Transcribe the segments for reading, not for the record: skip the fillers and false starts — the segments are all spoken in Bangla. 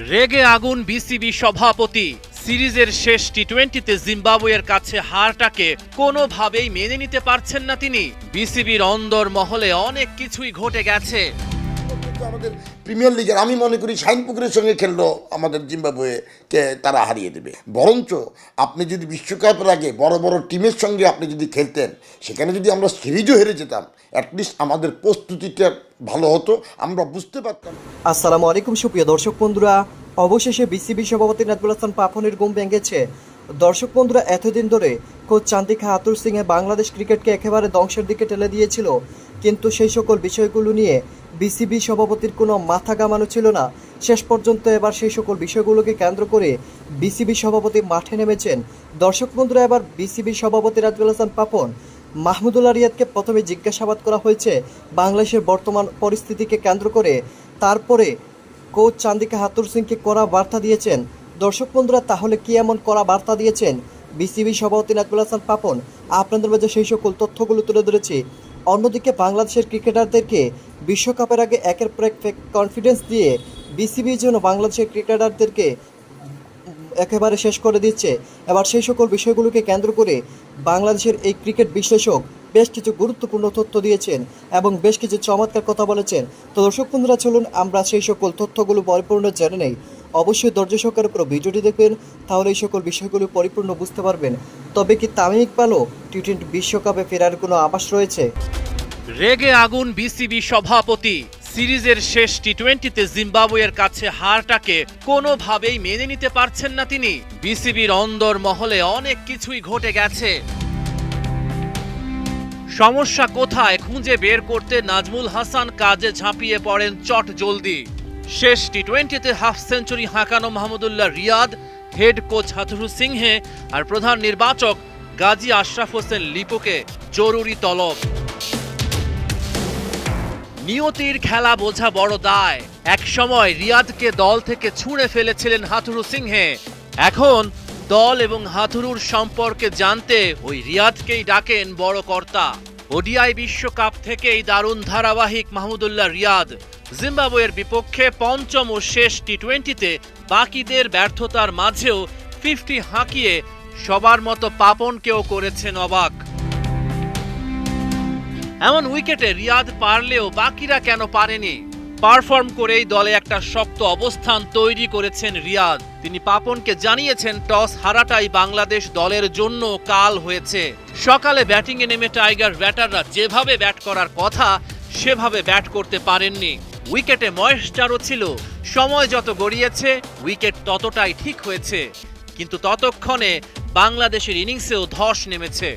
রেগে আগুন বিসিবি সভাপতি। সিরিজের শেষ টি-20তে জিম্বাবুয়ের কাছে হারটাকে কোনোভাবেই মেনে নিতে পারছেন না তিনি। বিসিবির অন্দর মহলে অনেক কিছুই ঘটে গেছে। আমাদের প্রিমিয়ার লিগের আমি মনে করি শাইনপুকুরের সঙ্গে খেললো আমাদের জিম্বাবুয়েকে তারা হারিয়ে দেবে। বরঞ্চ আপনি যদি বিশ্বকাপের আগে বড় বড় টিমের সঙ্গে আপনি যদি খেলতেন, সেখানে যদি আমরা সিরিজও হেরে যেতাম, অ্যাটলিস্ট আমাদের প্রস্তুতিটা ভালো হতো, আমরা বুঝতে পারতাম। আসসালামু আলাইকুম সুপ্রিয় দর্শক বন্ধুরা, অবশেষে বিসিবি সভাপতি নাজমুল হাসান পাপনের ঘুম ভেঙেছে। দর্শক বন্ধুরা, এতদিন ধরে কোচ চান্দিকা হাথুর সিংহে বাংলাদেশ ক্রিকেটকে একেবারে ধ্বংসের দিকে ঠেলে দিয়েছিল, কিন্তু সেই সকল বিষয়গুলো নিয়ে বিসিবি সভাপতির কোনো মাথা ঘামানো ছিল না। শেষ পর্যন্ত এবার সেই সকল বিষয়গুলোকে কেন্দ্র করে বিসিবি সভাপতি মাঠে নেমেছেন। দর্শক বন্ধুরা, এবার বিসিবি সভাপতি নাজমুল হাসান পাপন মাহমুদুল্লাহ রিয়াদকে প্রথমে জিজ্ঞাসাবাদ করা হয়েছে বাংলাদেশের বর্তমান পরিস্থিতিকে কেন্দ্র করে। তারপরে কোচ চান্দিকা হাথুর সিংকে কড়া বার্তা দিয়েছেন। দর্শক বন্ধুরা, তাহলে কি এমন কড়া বার্তা দিয়েছেন বিসিবি সভাপতি নাজমুল হাসান পাপন? আপনাদের মাঝে সেই সকল তথ্যগুলো তুলে ধরেছি। অন্যদিকে বাংলাদেশের ক্রিকেটারদেরকে বিশ্বকাপের আগে একের পর এক কনফিডেন্স দিয়ে বিসিবি যেন বাংলাদেশের ক্রিকেটারদেরকে একেবারে শেষ করে দিচ্ছে। এবার সেই সকল বিষয়গুলোকে কেন্দ্র করে বাংলাদেশের এই ক্রিকেট বিশ্লেষক বেশ কিছু গুরুত্বপূর্ণ তথ্য দিয়েছেন এবং বেশ কিছু চমৎকার কথা বলেছেন। তো দর্শক বন্ধুরা, চলুন আমরা সেই সকল তথ্যগুলো পরিপূর্ণ জেনে নেই। অবশ্যই ধৈর্য সহকারে পুরো ভিডিওটি দেখবেন, তাহলে এই সকল বিষয়গুলো পরিপূর্ণ বুঝতে পারবেন। তবে কি তামিম ইকবালও টি-20 বিশ্বকাপে ফেরার কোনো আভাস রয়েছে? রেগে আগুন বিসিবি সভাপতি। সিরিজের শেষ টি-20তে জিম্বাবুয়ের কাছে হারটাকে কোনোভাবেই মেনে নিতে পারছেন না তিনি। বিসিবির অন্দর মহলে অনেক কিছুই ঘটে গেছে। সমস্যা কোথায় খুঁজে বের করতে নাজমুল হাসান কাজে ঝাঁপিয়ে পড়েন চট জলদি। শেষ টি-20তে হাফ সেঞ্চুরি হাঁকানো Mahmudullah Riyad, head coach Hathurusinghe আর প্রধান নির্বাচক গাজী আশরাফ হোসেন লিপুকে জরুরি তলব। নিয়তির খেলা বোঝা বড় দায়। একসময় রিয়াদকে দল থেকে ছুঁড়ে ফেলেছিলেন হাথুরু সিংহে। এখন দল এবং হাথুরুর সম্পর্কে জানতে ওই রিয়াদকেই ডাকেন বড় কর্তা। ওডিআই বিশ্বকাপ থেকেই দারুণ ধারাবাহিক মাহমুদুল্লাহ রিয়াদ। জিম্বাবুয়ের বিপক্ষে পঞ্চম ও শেষ টি-20তে বাকিদের ব্যর্থতার মাঝেও 50 হাঁকিয়ে সবার মতো পাপনকেও করেছেন অবাক। এমন উইকেটে রিয়াদ পারলেও বাকিরা কেন পারেনি? পারফর্ম করেই দলে একটা শক্ত অবস্থান তৈরি করেছেন রিয়াদ। তিনি পাপনকে জানিয়েছেন টস হারাটাই বাংলাদেশ দলের জন্য কাল হয়েছে। সকালে ব্যাটিংয়ে নেমে টাইগার ব্যাটাররা যেভাবে ব্যাট করার কথা সেভাবে ব্যাট করতে পারেননি। উইকেটে ময়েশ্চারও ছিল। সময় যত গড়িয়েছে উইকেট ততটাই ঠিক হয়েছে, কিন্তু ততক্ষণে বাংলাদেশের ইনিংসেও ধস নেমেছে।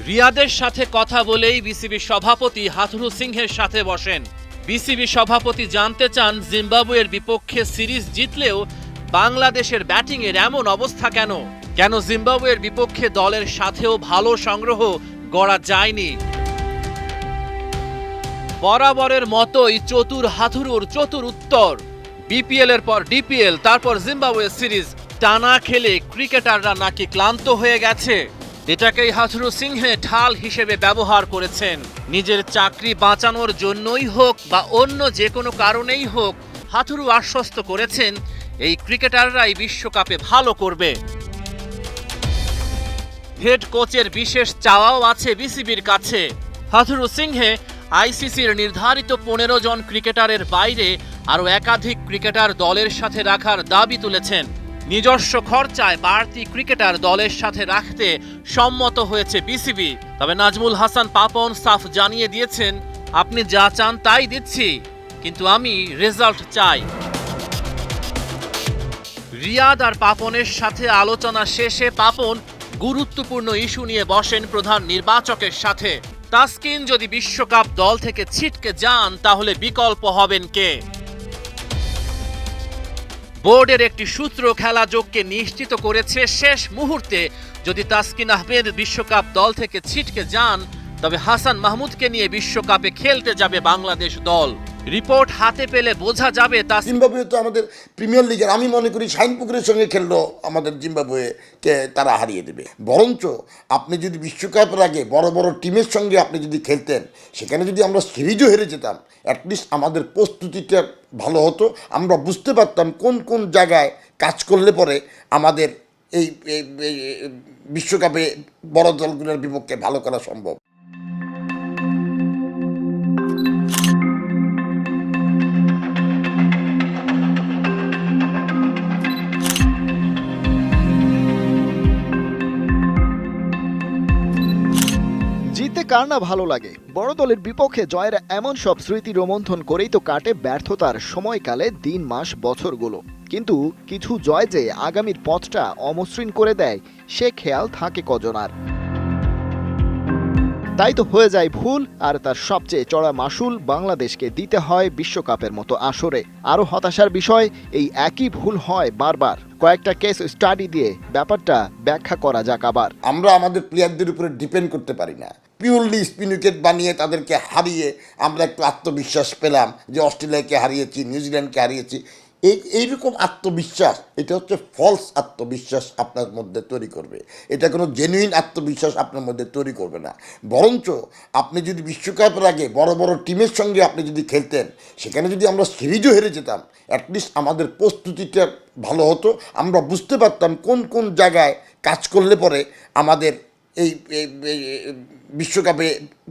রিয়াদের সাথে কথা বলেই বিসিবি সভাপতি হাথুরু সিংহের সাথে বসেন। বিসিবি সভাপতি জানতে চান জিম্বাবুয়ের বিপক্ষে সিরিজ জিতলেও বাংলাদেশের ব্যাটিংয়ের এমন অবস্থা কেন? কেন জিম্বাবুয়ের বিপক্ষে দলের সাথেও ভালো সংগ্রহ গড়া যায়নি? বরাবরের মতোই চতুর হাথুরুর চতুর উত্তর। বিপিএল এর পর ডিপিএল, তারপর জিম্বাবুয়ে সিরিজ টানা খেলে ক্রিকেটাররা নাকি ক্লান্ত হয়ে গেছে। এটাকেই হাথুরু সিংহে ঢাল হিসেবে ব্যবহার করেছেন। নিজের চাকরি বাঁচানোর জন্যই হোক বা অন্য যে কোনো কারণেই হোক, হাথুরু আশ্বস্ত করেছেন এই ক্রিকেটাররাই বিশ্বকাপে ভালো করবে। হেড কোচের বিশেষ চাওয়াও আছে বিসিবির কাছে। হাথুরু সিংহে আইসিসির নির্ধারিত 15 জন ক্রিকেটারের বাইরে আরও একাধিক ক্রিকেটার দলের সাথে রাখার দাবি তুলেছেন। নিজস্ব খরচায় বাড়তি ক্রিকেটার দলের সাথে রাখতে সম্মত হয়েছে বিসিবি। তবে নাজমুল হাসান পাপন সাফ জানিয়ে দিয়েছেন, আপনি যা চান তাই দিচ্ছি, কিন্তু আমি রেজাল্ট চাই। রিয়াদ আর পাপনের সাথে আলোচনা শেষে পাপন গুরুত্বপূর্ণ ইস্যু নিয়ে বসেন প্রধান নির্বাচকের সাথে। তাসকিন যদি বিশ্বকাপ দল থেকে ছিটকে যান তাহলে বিকল্প হবেন কে? বোর্ডের একটি সূত্র খেলা যোগকে নিশ্চিত করেছে শেষ মুহূর্তে যদি তাসকিন আহমেদ বিশ্বকাপ দল থেকে ছিটকে যান তবে হাসান মাহমুদকে নিয়ে বিশ্বকাপে খেলতে যাবে বাংলাদেশ দল। রিপোর্ট হাতে পেলে বোঝা যাবে জিম্বাবুয়ে তো আমাদের প্রিমিয়ার লিগের, আমি মনে করি শাহিনপুকুরের সঙ্গে খেললো আমাদের জিম্বাবুয়েকে তারা হারিয়ে দেবে। বরঞ্চ আপনি যদি বিশ্বকাপের আগে বড় বড় টিমের সঙ্গে আপনি যদি খেলতেন, সেখানে যদি আমরা সিরিজও হেরে যেতাম, অ্যাটলিস্ট আমাদের প্রস্তুতিটা ভালো হতো, আমরা বুঝতে পারতাম কোন কোন জায়গায় কাজ করলে পরে আমাদের এই বিশ্বকাপে বড় দলগুলোর বিপক্ষে ভালো করা সম্ভব। জিততে কার না ভালো লাগে? বড় দলের বিপক্ষে জয়ের এমন সব স্মৃতি রোমন্থন করেই তো কাটে ব্যর্থতার সময়কালে দিন মাস বছরগুলো। কিন্তু কিছু জয় যে আগামীর পথটা অমসৃণ করে দেয়, সে খেয়াল থাকে কজনার। তাই তো হয়ে যায় ভুল, আর তার সবচেয়ে চড়া মাসুল বাংলাদেশকে দিতে হয় বিশ্বকাপের মতো আসরে। আরও হতাশার বিষয়, এই একই ভুল হয় বারবার। কয়েকটা কেস স্টাডি দিয়ে ব্যাপারটা ব্যাখ্যা করা যাক আবার। আমরা আমাদের প্লেয়ারদের উপরে ডিপেন্ড করতে পারি না। পিওরলি স্পিন উইকেট বানিয়ে তাদেরকে হারিয়ে আমরা একটু আত্মবিশ্বাস পেলাম যে অস্ট্রেলিয়াকে হারিয়েছি, নিউজিল্যান্ডকে হারিয়েছি। এইরকম আত্মবিশ্বাস, এটা হচ্ছে ফলস আত্মবিশ্বাস আপনার মধ্যে তৈরি করবে। এটা কোনো জেনুইন আত্মবিশ্বাস আপনার মধ্যে তৈরি করবে না। বরঞ্চ আপনি যদি বিশ্বকাপের আগে বড় বড় টিমের সঙ্গে আপনি যদি খেলতেন, সেখানে যদি আমরা সিরিজও হেরে যেতাম, অ্যাটলিস্ট আমাদের প্রস্তুতিটা ভালো হতো, আমরা বুঝতে পারতাম কোন কোন জায়গায় কাজ করলে পরে আমাদের এই বিশ্বকাপে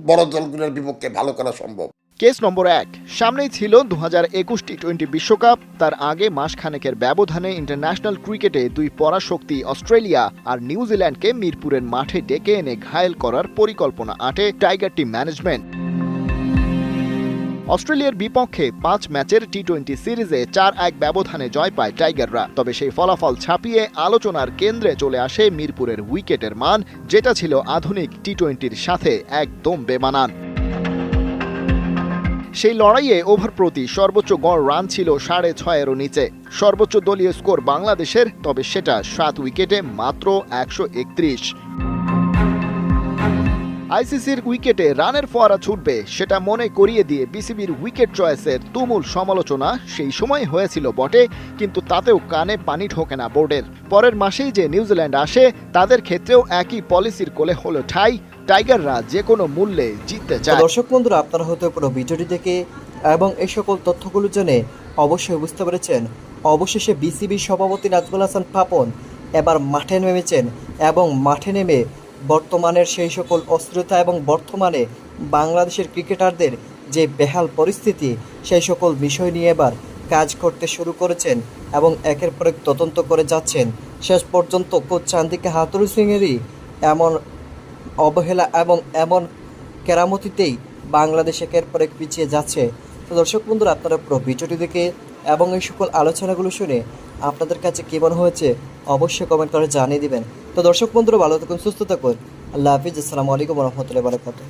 বড় দলগুলোর বিপক্ষে ভালো করা সম্ভব। কেস নম্বর 1, সামনেই ছিল 2021 টি20 বিশ্বকাপ। তার আগে মাসখানেকের ব্যবধানে ইন্টারন্যাশনাল ক্রিকেটে দুই পরাশক্তি অস্ট্রেলিয়া আর নিউজিল্যান্ডকে মিরপুরের মাঠে ডেকে এনে ঘায়েল করার পরিকল্পনা আঁটে টাইগার টিম ম্যানেজমেন্ট। অস্ট্রেলিয়ার বিপক্ষে 5 ম্যাচের টি20 সিরিজে 4-1 ব্যবধানে জয় পায় টাইগাররা। তবে সেই ফলাফল ছাপিয়ে আলোচনার কেন্দ্রে চলে আসে মিরপুরের উইকেটের মান, যেটা ছিল আধুনিক টি20-র সাথে একদম বেমানান। সেই লড়াইয়ে ওভার প্রতি সর্বোচ্চ গড় রান ছিল 6.5-এরও নিচে। সর্বোচ্চ দলীয় স্কোর বাংলাদেশের, তবে সেটা 7 উইকেটে মাত্র 131। আইসিসির উইকেটে রানের ফোয়ারা ছুটবে সেটা মনে করিয়ে দিয়ে বিসিবির উইকেট চয়েসের তুমুল সমালোচনা সেই সময় হয়েছিল বটে, কিন্তু তাতেও কানে পানি ঢোকে না বোর্ডের। পরের মাসেই যে নিউজিল্যান্ড আসে, তাদের ক্ষেত্রেও একই পলিসির কোলে হলো ঠাই। টাইগাররা যে কোনো মূল্যে জিততে চায়। দর্শক বন্ধুরা, আপনারা হয়তো পুরো ভিডিওটি দেখে এবং এই সকল তথ্যগুলো জেনে অবশ্যই বুঝতে পেরেছেন, অবশেষে বিসিবি সভাপতি নাজমুল হাসান পাপন এবার মাঠে নেমেছেন এবং মাঠে নেমে বর্তমানের সেই সকল অস্থিরতা এবং বর্তমানে বাংলাদেশের ক্রিকেটারদের যে বেহাল পরিস্থিতি, সেই সকল বিষয় নিয়ে এবার কাজ করতে শুরু করেছেন এবং একের পর এক তদন্ত করে যাচ্ছেন। শেষ পর্যন্ত কোচ চান্দিকা হাতুরু সিংয়েরই এমন অবহেলা এবং এমন কেরামতিতেই বাংলাদেশ একের পর এক পিছিয়ে যাচ্ছে। তো দর্শক বন্ধুরা, আপনারা পুরো ভিডিওটি দেখে এবং এই সকল আলোচনাগুলো শুনে আপনাদের কাছে কী মনে হয়েছে অবশ্যই কমেন্ট করে জানিয়ে দিবেন। তো দর্শক বন্ধুরা, ভালো থাকুন, সুস্থ থাকুন। আল্লাহ হাফিজ। আসসালামু আলাইকুম রহমতুল্লাহি ওয়া বারাকাতুহু।